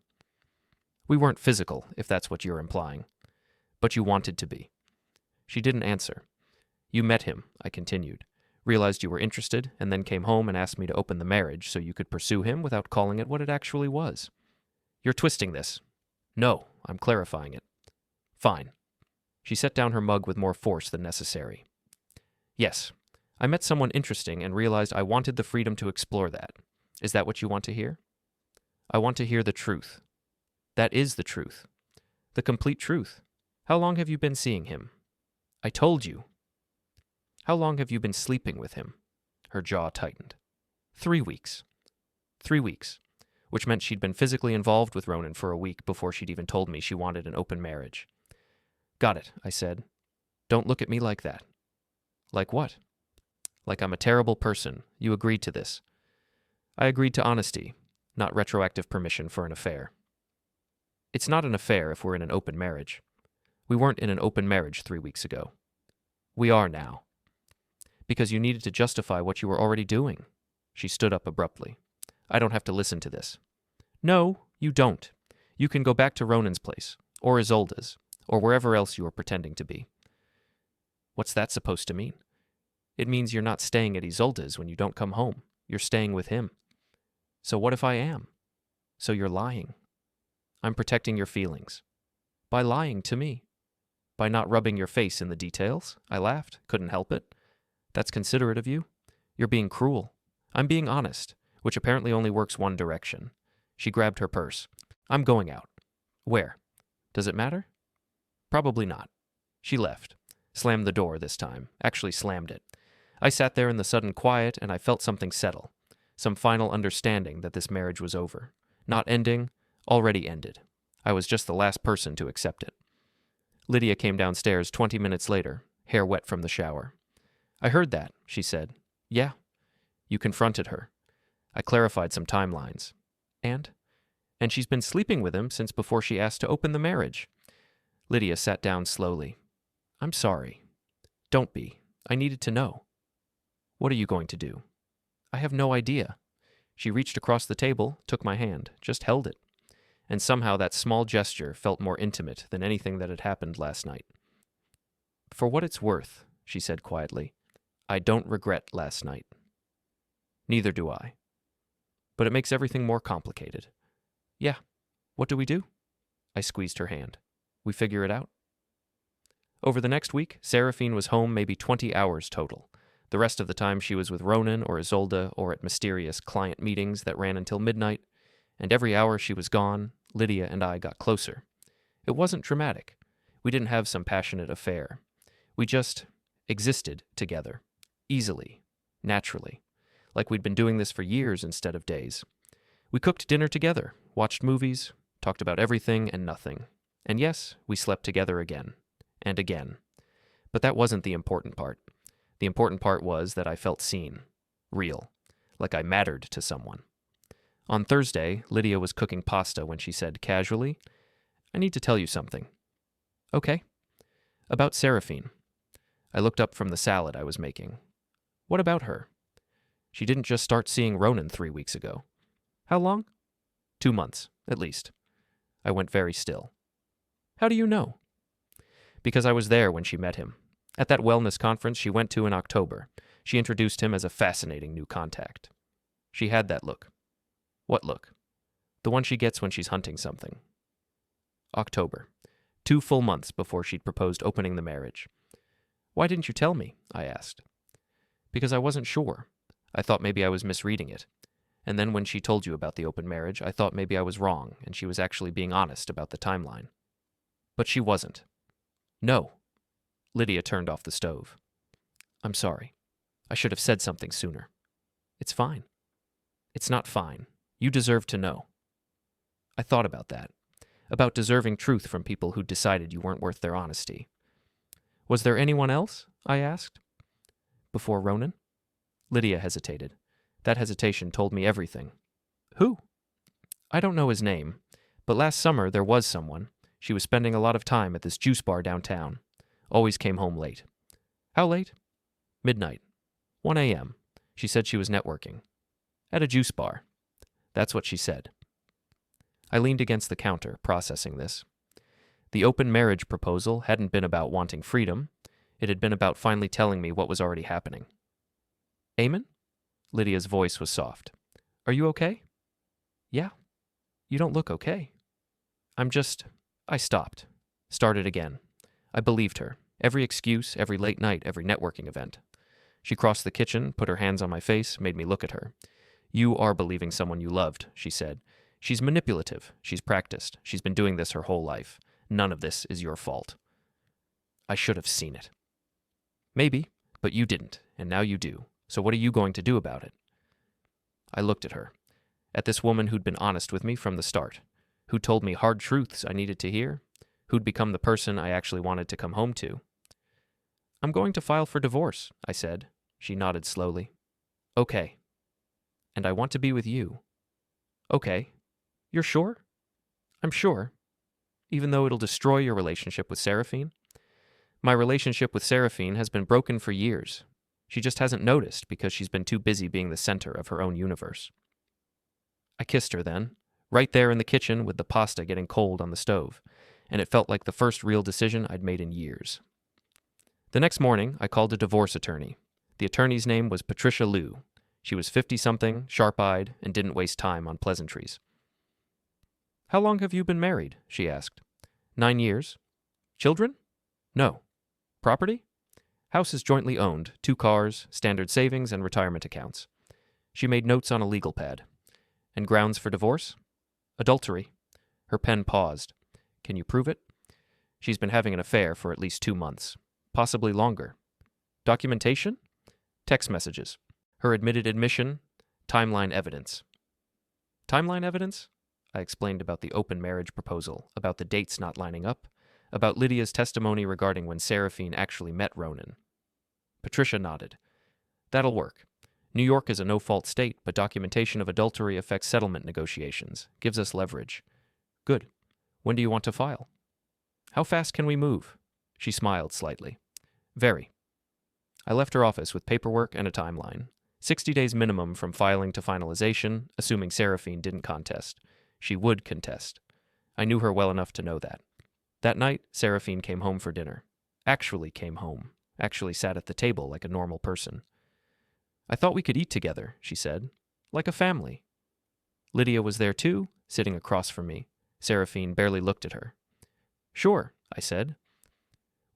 "We weren't physical, if that's what you're implying." "But you wanted to be." She didn't answer. "You met him," I continued, "realized you were interested, and then came home and asked me to open the marriage so you could pursue him without calling it what it actually was." "You're twisting this." "No, I'm clarifying it." "Fine." She set down her mug with more force than necessary. "Yes, I met someone interesting and realized I wanted the freedom to explore that. Is that what you want to hear?" "I want to hear the truth." "That is the truth." "The complete truth. How long have you been seeing him?" "I told you." "How long have you been sleeping with him?" Her jaw tightened. 3 weeks. 3 weeks. Which meant she'd been physically involved with Ronan for a week before she'd even told me she wanted an open marriage. "Got it," I said. "Don't look at me like that." "Like what?" "Like I'm a terrible person. You agreed to this." "I agreed to honesty, not retroactive permission for an affair." "It's not an affair if we're in an open marriage." "We weren't in an open marriage 3 weeks ago." "We are now." "Because you needed to justify what you were already doing." She stood up abruptly. "I don't have to listen to this." "No, you don't. You can go back to Ronan's place, or Isolde's, or wherever else you are pretending to be." "What's that supposed to mean?" "It means you're not staying at Isolde's when you don't come home. You're staying with him." "So what if I am?" "So you're lying." "I'm protecting your feelings." "By lying to me." "By not rubbing your face in the details?" I laughed. Couldn't help it. "That's considerate of you." "You're being cruel." "I'm being honest, which apparently only works one direction." She grabbed her purse. "I'm going out." "Where?" "Does it matter?" "Probably not." She left. Slammed the door this time. Actually slammed it. I sat there in the sudden quiet, and I felt something settle. Some final understanding that this marriage was over. Not ending, already ended. I was just the last person to accept it. Lydia came downstairs 20 minutes later, hair wet from the shower. "I heard that," she said. "Yeah." You confronted her. I clarified some timelines. And she's been sleeping with him since before she asked to open the marriage. Lydia sat down slowly. "I'm sorry." "Don't be. I needed to know." "What are you going to do?" "I have no idea." She reached across the table, took my hand, just held it. And somehow that small gesture felt more intimate than anything that had happened last night. "For what it's worth," she said quietly, "I don't regret last night." "Neither do I. But it makes everything more complicated." "Yeah. What do we do?" I squeezed her hand. "We figure it out." Over the next week, Seraphine was home maybe 20 hours total. The rest of the time she was with Ronan or Isolde or at mysterious client meetings that ran until midnight, and every hour she was gone, Lydia and I got closer. It wasn't dramatic. We didn't have some passionate affair. We just existed together, easily, naturally, like we'd been doing this for years instead of days. We cooked dinner together, watched movies, talked about everything and nothing. And yes, we slept together again, and again. But that wasn't the important part. The important part was that I felt seen, real, like I mattered to someone. On Thursday, Lydia was cooking pasta when she said casually, "I need to tell you something." "Okay." "About Seraphine." I looked up from the salad I was making. "What about her?" "She didn't just start seeing Ronan 3 weeks ago." "How long?" 2 months, at least. I went very still. "How do you know?" "Because I was there when she met him. At that wellness conference she went to in October. She introduced him as a fascinating new contact. She had that look." "What look?" "The one she gets when she's hunting something." October. 2 full months before she'd proposed opening the marriage. "Why didn't you tell me?" I asked. "Because I wasn't sure. I thought maybe I was misreading it. And then when she told you about the open marriage, I thought maybe I was wrong and she was actually being honest about the timeline." "But she wasn't." "No." Lydia turned off the stove. "I'm sorry. I should have said something sooner." "It's fine." "It's not fine. You deserve to know." I thought about that. About deserving truth from people who decided you weren't worth their honesty. "Was there anyone else?" I asked. "Before Ronan?" Lydia hesitated. That hesitation told me everything. "Who?" "I don't know his name, but last summer there was someone. She was spending a lot of time at this juice bar downtown. Always came home late." "How late?" "Midnight. 1 a.m. She said she was networking." "At a juice bar." "That's what she said." I leaned against the counter, processing this. The open marriage proposal hadn't been about wanting freedom. It had been about finally telling me what was already happening. "Eamon?" Lydia's voice was soft. "Are you okay?" "Yeah." "You don't look okay." I stopped. Started again. I believed her. Every excuse, every late night, every networking event. She crossed the kitchen, put her hands on my face, made me look at her. "You are believing someone you loved," she said. "She's manipulative. She's practiced. She's been doing this her whole life. None of this is your fault." I should have seen it. "Maybe, but you didn't, and now you do. So what are you going to do about it?" I looked at her. At this woman who'd been honest with me from the start. Who'd told me hard truths I needed to hear. Who'd become the person I actually wanted to come home to. "I'm going to file for divorce," I said. She nodded slowly. "Okay." "And I want to be with you." "Okay. You're sure?" "I'm sure. Even though it'll destroy your relationship with Seraphine?" "My relationship with Seraphine has been broken for years. She just hasn't noticed because she's been too busy being the center of her own universe." I kissed her then, right there in the kitchen with the pasta getting cold on the stove, and it felt like the first real decision I'd made in years. The next morning, I called a divorce attorney. The attorney's name was Patricia Liu. She was 50-something, sharp-eyed, and didn't waste time on pleasantries. "How long have you been married?" she asked. 9 years. "Children?" "No." "Property?" "House is jointly owned, 2 cars, standard savings, and retirement accounts." She made notes on a legal pad. "And grounds for divorce?" "Adultery." Her pen paused. "Can you prove it?" "She's been having an affair for at least 2 months." possibly longer. Documentation? Text messages. Her admitted admission, timeline evidence. Timeline evidence? I explained about the open marriage proposal, about the dates not lining up, about Lydia's testimony regarding when Seraphine actually met Ronan. Patricia nodded. That'll work. New York is a no-fault state, but documentation of adultery affects settlement negotiations, gives us leverage. Good. When do you want to file? How fast can we move? She smiled slightly. Very. I left her office with paperwork and a timeline. 60 days minimum from filing to finalization, assuming Seraphine didn't contest. She would contest. I knew her well enough to know that. That night, Seraphine came home for dinner. Actually came home. Actually sat at the table like a normal person. I thought we could eat together, she said. Like a family. Lydia was there too, sitting across from me. Seraphine barely looked at her. Sure, I said.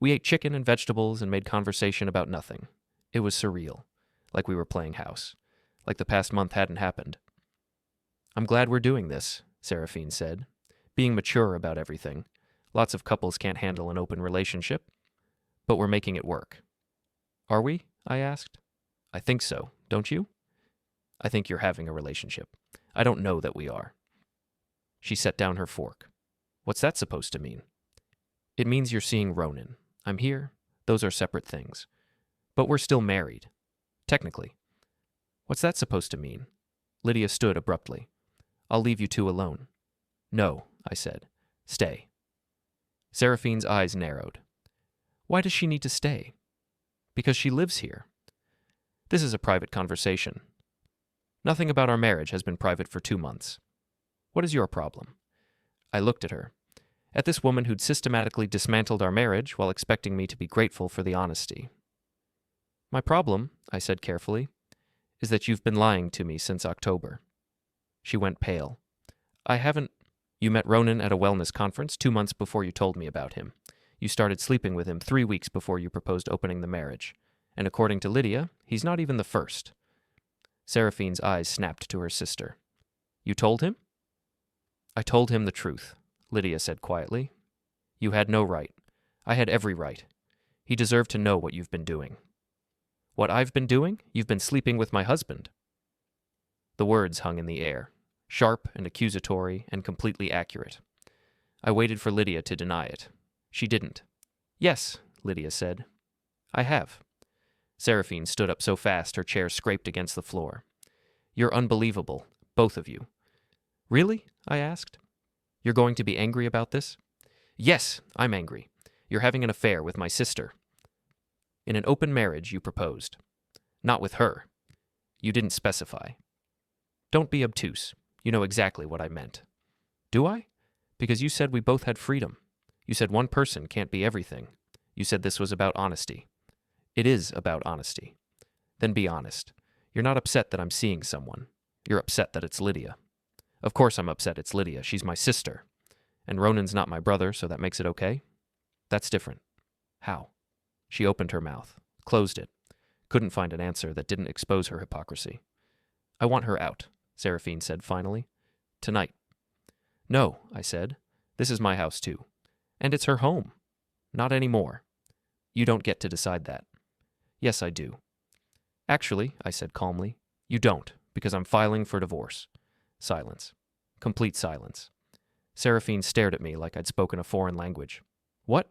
We ate chicken and vegetables and made conversation about nothing. It was surreal. Like we were playing house. Like the past month hadn't happened. I'm glad we're doing this, Seraphine said. Being mature about everything. Lots of couples can't handle an open relationship. But we're making it work. Are we? I asked. I think so, don't you? I think you're having a relationship. I don't know that we are. She set down her fork. What's that supposed to mean? It means you're seeing Ronan. I'm here. Those are separate things. But we're still married. Technically. What's that supposed to mean? Lydia stood abruptly. I'll leave you two alone. No, I said. Stay. Seraphine's eyes narrowed. Why does she need to stay? Because she lives here. This is a private conversation. Nothing about our marriage has been private for 2 months. What is your problem? I looked at her. At this woman who'd systematically dismantled our marriage while expecting me to be grateful for the honesty. My problem, I said carefully, is that you've been lying to me since October. She went pale. I haven't. You met Ronan at a wellness conference 2 months before you told me about him. You started sleeping with him 3 weeks before you proposed opening the marriage. And according to Lydia, he's not even the first. Seraphine's eyes snapped to her sister. You told him? I told him the truth, Lydia said quietly. You had no right. I had every right. He deserved to know what you've been doing. What I've been doing? You've been sleeping with my husband. The words hung in the air, sharp and accusatory and completely accurate. I waited for Lydia to deny it. She didn't. Yes, Lydia said. I have. Seraphine stood up so fast her chair scraped against the floor. You're unbelievable, both of you. Really? I asked. You're going to be angry about this? Yes, I'm angry. You're having an affair with my sister. In an open marriage, you proposed. Not with her. You didn't specify. Don't be obtuse. You know exactly what I meant. Do I? Because you said we both had freedom. You said one person can't be everything. You said this was about honesty. It is about honesty. Then be honest. You're not upset that I'm seeing someone. You're upset that it's Lydia. Of course I'm upset it's Lydia. She's my sister. And Ronan's not my brother, so that makes it okay? That's different. How? She opened her mouth, closed it, couldn't find an answer that didn't expose her hypocrisy. I want her out, Seraphine said finally. Tonight. No, I said. This is my house too. And it's her home. Not anymore. You don't get to decide that. Yes, I do. Actually, I said calmly, you don't, because I'm filing for divorce. Silence. Complete silence. Seraphine stared at me like I'd spoken a foreign language. What?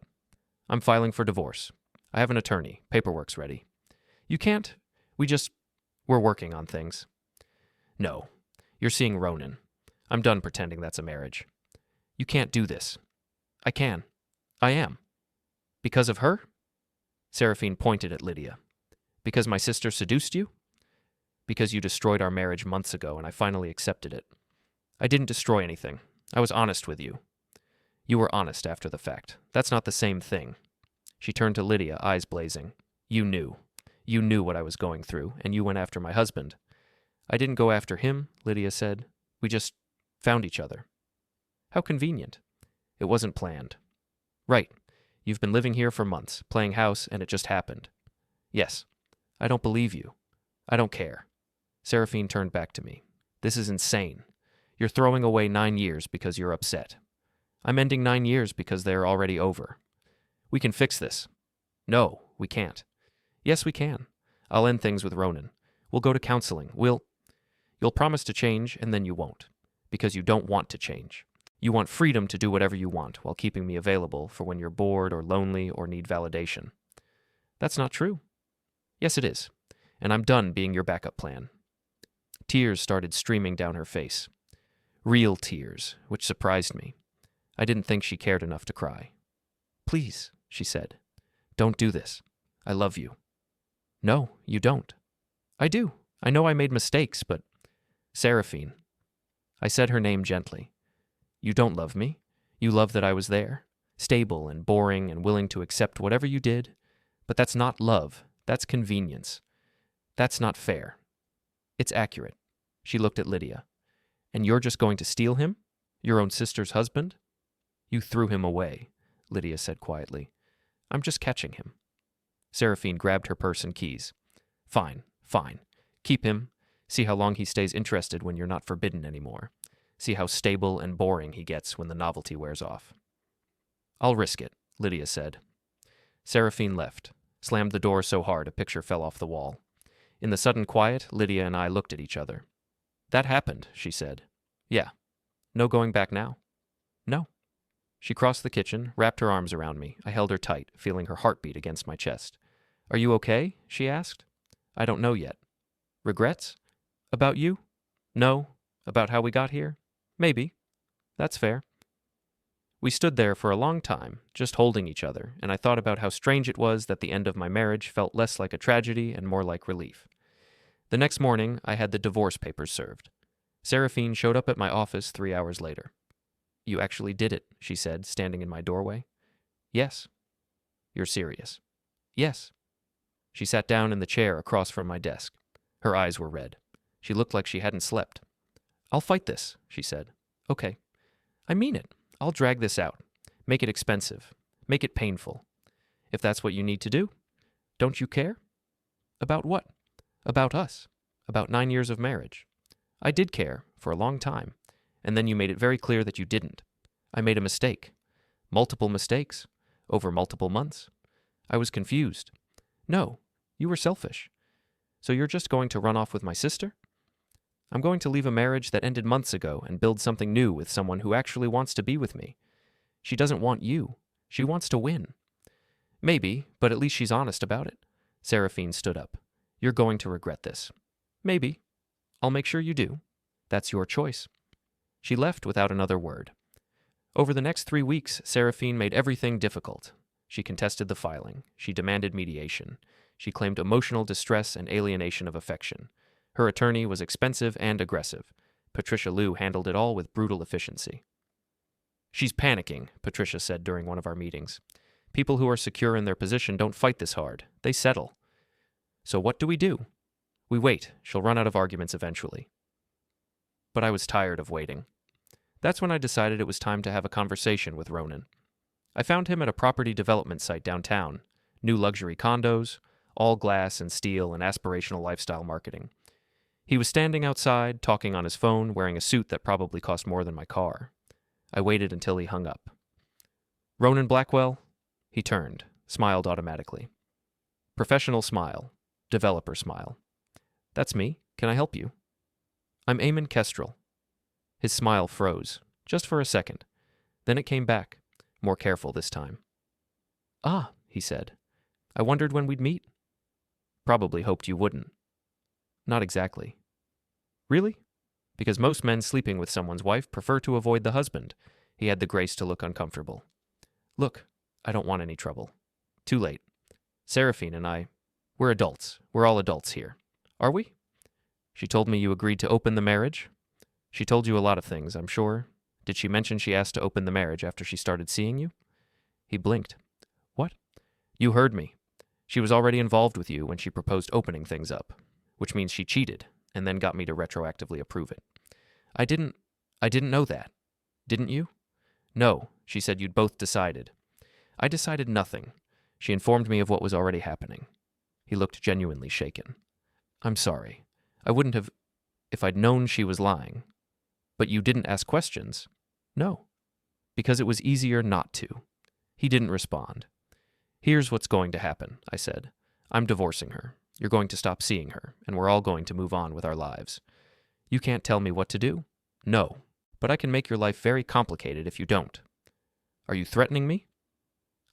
I'm filing for divorce. I have an attorney. Paperwork's ready. You can't. We're working on things. No. You're seeing Ronan. I'm done pretending that's a marriage. You can't do this. I can. I am. Because of her? Seraphine pointed at Lydia. Because my sister seduced you? Because you destroyed our marriage months ago and I finally accepted it. I didn't destroy anything. I was honest with you. You were honest after the fact. That's not the same thing. She turned to Lydia, eyes blazing. You knew. You knew what I was going through, and you went after my husband. I didn't go after him, Lydia said. We just found each other. How convenient. It wasn't planned. Right. You've been living here for months, playing house, and it just happened. Yes. I don't believe you. I don't care. Seraphine turned back to me. This is insane. You're throwing away 9 years because you're upset. I'm ending 9 years because they're already over. We can fix this. No, we can't. Yes, we can. I'll end things with Ronan. We'll go to counseling. You'll promise to change, and then you won't. Because you don't want to change. You want freedom to do whatever you want while keeping me available for when you're bored or lonely or need validation. That's not true. Yes, it is. And I'm done being your backup plan. Tears started streaming down her face. Real tears, which surprised me. I didn't think she cared enough to cry. Please, she said. Don't do this. I love you. No, you don't. I do. I know I made mistakes, but... Seraphine. I said her name gently. You don't love me. You love that I was there, stable and boring and willing to accept whatever you did. But that's not love. That's convenience. That's not fair. It's accurate. She looked at Lydia. And you're just going to steal him? Your own sister's husband? You threw him away, Lydia said quietly. I'm just catching him. Seraphine grabbed her purse and keys. Fine. Keep him. See how long he stays interested when you're not forbidden anymore. See how stable and boring he gets when the novelty wears off. I'll risk it, Lydia said. Seraphine left, slammed the door so hard a picture fell off the wall. In the sudden quiet, Lydia and I looked at each other. That happened, she said. Yeah. No going back now? No. She crossed the kitchen, wrapped her arms around me. I held her tight, feeling her heartbeat against my chest. Are you okay? She asked. I don't know yet. Regrets? About you? No. About how we got here? Maybe. That's fair. We stood there for a long time, just holding each other, and I thought about how strange it was that the end of my marriage felt less like a tragedy and more like relief. The next morning, I had the divorce papers served. Seraphine showed up at my office 3 hours later. You actually did it, she said, standing in my doorway. Yes. You're serious? Yes. She sat down in the chair across from my desk. Her eyes were red. She looked like she hadn't slept. I'll fight this, she said. Okay. I mean it. I'll drag this out. Make it expensive. Make it painful. If that's what you need to do. Don't you care? About what? About us. About 9 years of marriage. I did care, for a long time. And then you made it very clear that you didn't. I made a mistake. Multiple mistakes. Over multiple months. I was confused. No, you were selfish. So you're just going to run off with my sister? I'm going to leave a marriage that ended months ago and build something new with someone who actually wants to be with me. She doesn't want you. She wants to win. Maybe, but at least she's honest about it. Seraphine stood up. You're going to regret this. Maybe. I'll make sure you do. That's your choice. She left without another word. Over the next 3 weeks, Seraphine made everything difficult. She contested the filing. She demanded mediation. She claimed emotional distress and alienation of affection. Her attorney was expensive and aggressive. Patricia Liu handled it all with brutal efficiency. She's panicking, Patricia said during one of our meetings. People who are secure in their position don't fight this hard. They settle. So what do? We wait. She'll run out of arguments eventually. But I was tired of waiting. That's when I decided it was time to have a conversation with Ronan. I found him at a property development site downtown. New luxury condos, all glass and steel and aspirational lifestyle marketing. He was standing outside, talking on his phone, wearing a suit that probably cost more than my car. I waited until he hung up. Ronan Blackwell? He turned, smiled automatically. Professional smile. Developer smile. That's me. Can I help you? I'm Eamon Kestrel. His smile froze, just for a second. Then it came back, more careful this time. Ah, he said. I wondered when we'd meet. Probably hoped you wouldn't. Not exactly. Really? Because most men sleeping with someone's wife prefer to avoid the husband. He had the grace to look uncomfortable. Look, I don't want any trouble. Too late. Seraphine and I, we're adults. We're all adults here. Are we? She told me you agreed to open the marriage. She told you a lot of things, I'm sure. Did she mention she asked to open the marriage after she started seeing you? He blinked. What? You heard me. She was already involved with you when she proposed opening things up, which means she cheated and then got me to retroactively approve it. I didn't know that. Didn't you? No, she said you'd both decided. I decided nothing. She informed me of what was already happening. He looked genuinely shaken. I'm sorry. I wouldn't have if I'd known she was lying. But you didn't ask questions. No. Because it was easier not to. He didn't respond. Here's what's going to happen, I said. I'm divorcing her. You're going to stop seeing her, and we're all going to move on with our lives. You can't tell me what to do? No, but I can make your life very complicated if you don't. Are you threatening me?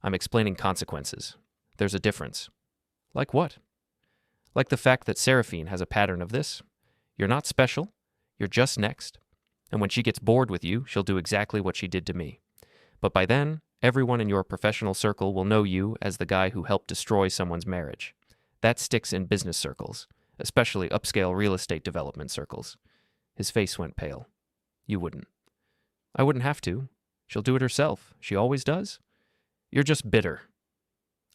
I'm explaining consequences. There's a difference. Like what? Like the fact that Seraphine has a pattern of this. You're not special. You're just next. And when she gets bored with you, she'll do exactly what she did to me. But by then, everyone in your professional circle will know you as the guy who helped destroy someone's marriage. That sticks in business circles, especially upscale real estate development circles. His face went pale. You wouldn't. I wouldn't have to. She'll do it herself. She always does. You're just bitter.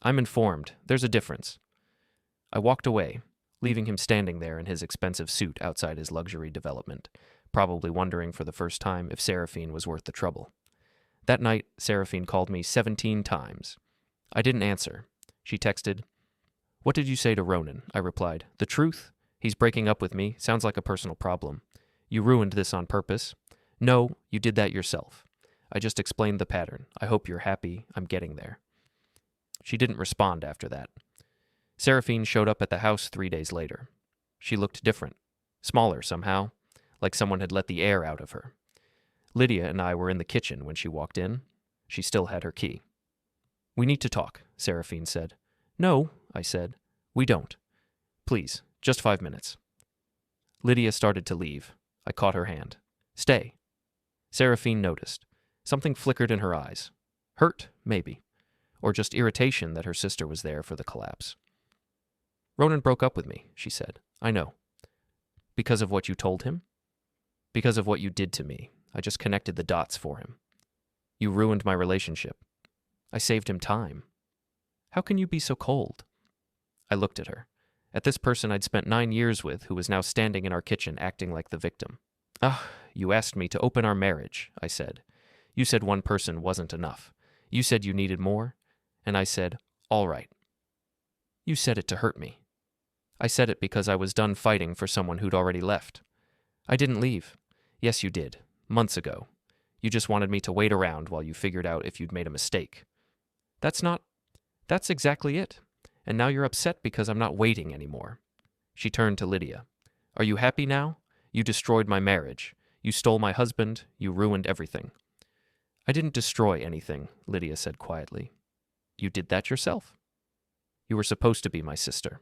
I'm informed. There's a difference. I walked away, leaving him standing there in his expensive suit outside his luxury development, probably wondering for the first time if Seraphine was worth the trouble. That night, Seraphine called me 17 times. I didn't answer. She texted, "What did you say to Ronan?" I replied, "The truth? He's breaking up with me. Sounds like a personal problem. You ruined this on purpose. No, you did that yourself. I just explained the pattern. I hope you're happy. I'm getting there." She didn't respond after that. Seraphine showed up at the house 3 days later. She looked different, smaller somehow, like someone had let the air out of her. Lydia and I were in the kitchen when she walked in. She still had her key. "We need to talk," Seraphine said. "No," I said. "We don't. Please, just 5 minutes." Lydia started to leave. I caught her hand. "Stay." Seraphine noticed. Something flickered in her eyes. Hurt, maybe. Or just irritation that her sister was there for the collapse. "Ronan broke up with me," she said. "I know." "Because of what you told him?" "Because of what you did to me. I just connected the dots for him." "You ruined my relationship." "I saved him time." "How can you be so cold?" I looked at her. At this person I'd spent 9 years with who was now standing in our kitchen acting like the victim. "Ah, you asked me to open our marriage," I said. "You said one person wasn't enough. You said you needed more, and I said, all right." "You said it to hurt me." "I said it because I was done fighting for someone who'd already left." "I didn't leave." "Yes, you did. Months ago. You just wanted me to wait around while you figured out if you'd made a mistake." That's exactly it. And now you're upset because I'm not waiting anymore." She turned to Lydia. "Are you happy now? You destroyed my marriage. You stole my husband. You ruined everything." "I didn't destroy anything," Lydia said quietly. "You did that yourself." "You were supposed to be my sister."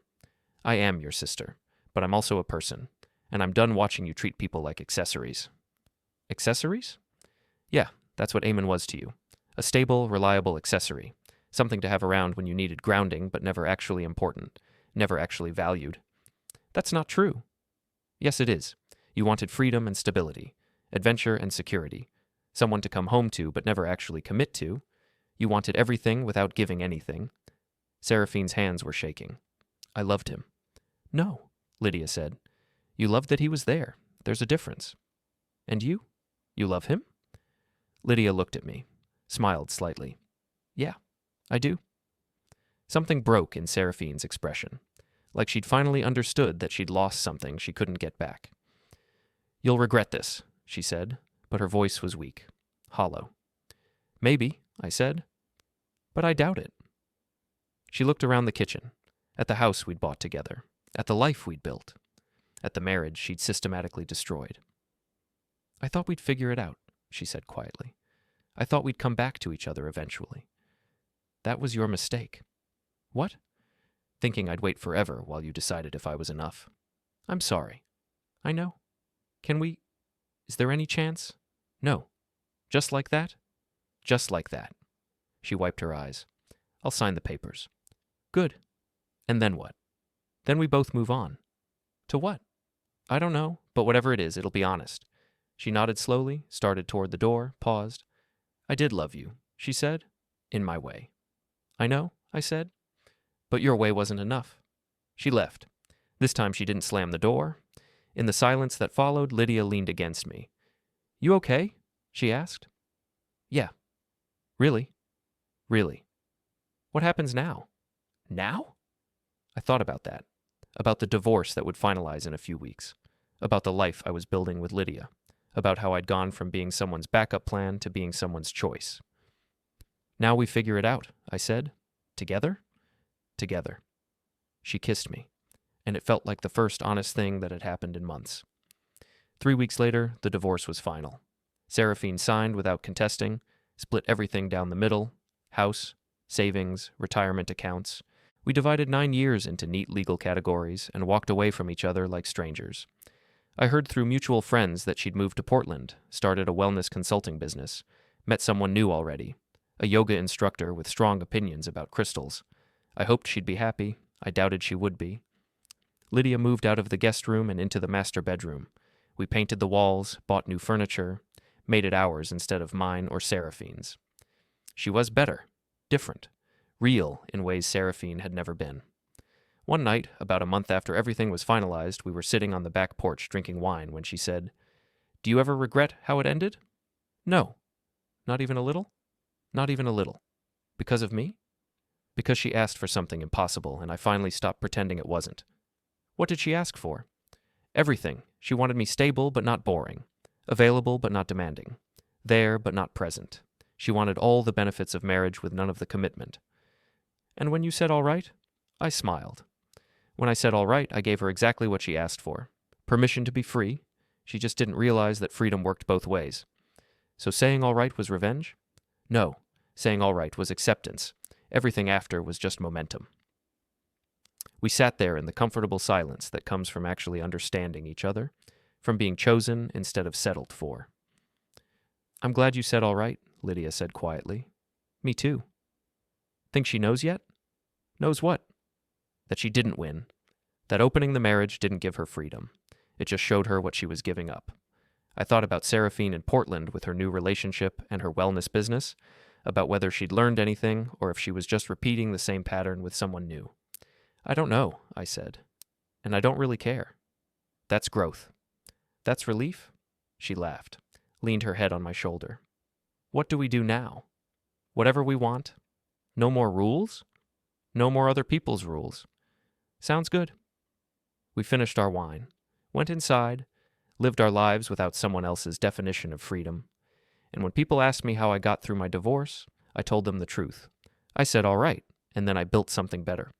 "I am your sister, but I'm also a person, and I'm done watching you treat people like accessories." "Accessories?" "Yeah, that's what Eamon was to you. A stable, reliable accessory. Something to have around when you needed grounding, but never actually important, never actually valued." "That's not true." "Yes, it is. You wanted freedom and stability, adventure and security, someone to come home to but never actually commit to. You wanted everything without giving anything." Seraphine's hands were shaking. "I loved him." "No," Lydia said. "You loved that he was there. There's a difference." "And you? You love him?" Lydia looked at me, smiled slightly. "Yeah, I do." Something broke in Seraphine's expression, like she'd finally understood that she'd lost something she couldn't get back. "You'll regret this," she said, but her voice was weak, hollow. "Maybe," I said, "but I doubt it." She looked around the kitchen, at the house we'd bought together, at the life we'd built, at the marriage she'd systematically destroyed. "I thought we'd figure it out," she said quietly. "I thought we'd come back to each other eventually. That was your mistake." "What?" "Thinking I'd wait forever while you decided if I was enough." "I'm sorry." "I know. Is there any chance?" "No." "Just like that?" "Just like that." She wiped her eyes. "I'll sign the papers." "Good. And then what?" "Then we both move on." "To what?" "I don't know, but whatever it is, it'll be honest." She nodded slowly, started toward the door, paused. "I did love you," she said, "in my way." "I know," I said. "But your way wasn't enough." She left. This time she didn't slam the door. In the silence that followed, Lydia leaned against me. "You okay?" she asked. "Yeah." "Really?" "Really." "What happens now?" "Now?" I thought about that. About the divorce that would finalize in a few weeks. About the life I was building with Lydia. About how I'd gone from being someone's backup plan to being someone's choice. "Now we figure it out," I said. Together? Together. She kissed me, and it felt like the first honest thing that had happened in months. 3 weeks later, the divorce was final. Seraphine signed without contesting, split everything down the middle: house, savings, retirement accounts. We divided 9 years into neat legal categories and walked away from each other like strangers. I heard through mutual friends that she'd moved to Portland, started a wellness consulting business, met someone new already, a yoga instructor with strong opinions about crystals. I hoped she'd be happy. I doubted she would be. Lydia moved out of the guest room and into the master bedroom. We painted the walls, bought new furniture, made it ours instead of mine or Seraphine's. She was better, different, real in ways Seraphine had never been. One night, about a month after everything was finalized, we were sitting on the back porch drinking wine when she said, "Do you ever regret how it ended?" "No." "Not even a little?" "Not even a little." "Because of me?" "Because she asked for something impossible, and I finally stopped pretending it wasn't." "What did she ask for?" "Everything. She wanted me stable but not boring, available but not demanding, there but not present. She wanted all the benefits of marriage with none of the commitment." "And when you said all right?" I smiled. When I said all right, I gave her exactly what she asked for. Permission to be free. She just didn't realize that freedom worked both ways. So saying all right was revenge? No. Saying all right was acceptance. Everything after was just momentum. We sat there in the comfortable silence that comes from actually understanding each other, from being chosen instead of settled for. "I'm glad you said all right," Lydia said quietly. "Me too." "Think she knows yet?" "Knows what?" "That she didn't win. That opening the marriage didn't give her freedom. It just showed her what she was giving up." I thought about Seraphine in Portland with her new relationship and her wellness business, about whether she'd learned anything or if she was just repeating the same pattern with someone new. "I don't know," I said. "And I don't really care." "That's growth." "That's relief?" She laughed, leaned her head on my shoulder. "What do we do now?" "Whatever we want. No more rules? No more other people's rules." "Sounds good." We finished our wine, went inside, lived our lives without someone else's definition of freedom. And when people asked me how I got through my divorce, I told them the truth. I said all right, and then I built something better.